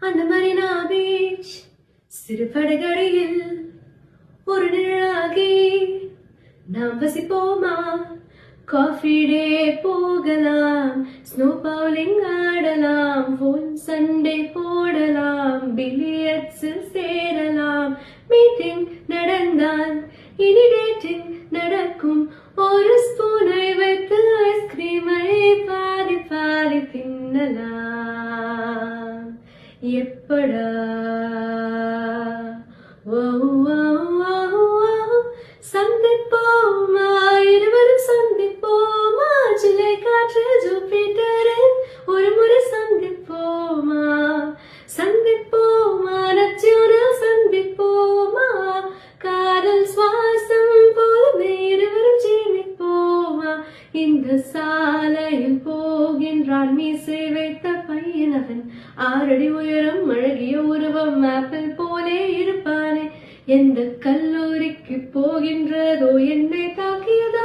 அந்த Marina beach சிறு படகடையில் ஒரு நிழலாகி நாம் வசிப்போமா? காஃபி டே போகலாம், ஸ்னோ பவுலிங் ஆடலாம், போன் சண்டே போடலாம், பில்லியர்ட்ஸில் சேரலாம். மீட்டிங் நடந்தால் இனி டேட்டிங் நடக்கும். ஒரு ஸ்பூனை வைத்து ஐஸ்கிரீமை பாதி பாதி தின்னலாம். எப்படா சந்திப்போமா, இருவரும் சந்திப்போமா, ஜூலை காற்று ஜூபிட்டரின் ஒரு முறை சந்திப்போமா? சந்திப்போமா, நச்சூரில் சந்திப்போமா, காதல் சுவாசம் போலவே இருவரும் ஜீவிப்போமா? இந்த சாலையில் போகின்றான் மீசை வைத்த பையன், அவன் 6 அடி உயரம், அழகிய உருவம், ஆப்பிள் போலே இருப்பானே. எந்த கல்லூரிக்கு போகின்றதோ என்னை தாக்கியதா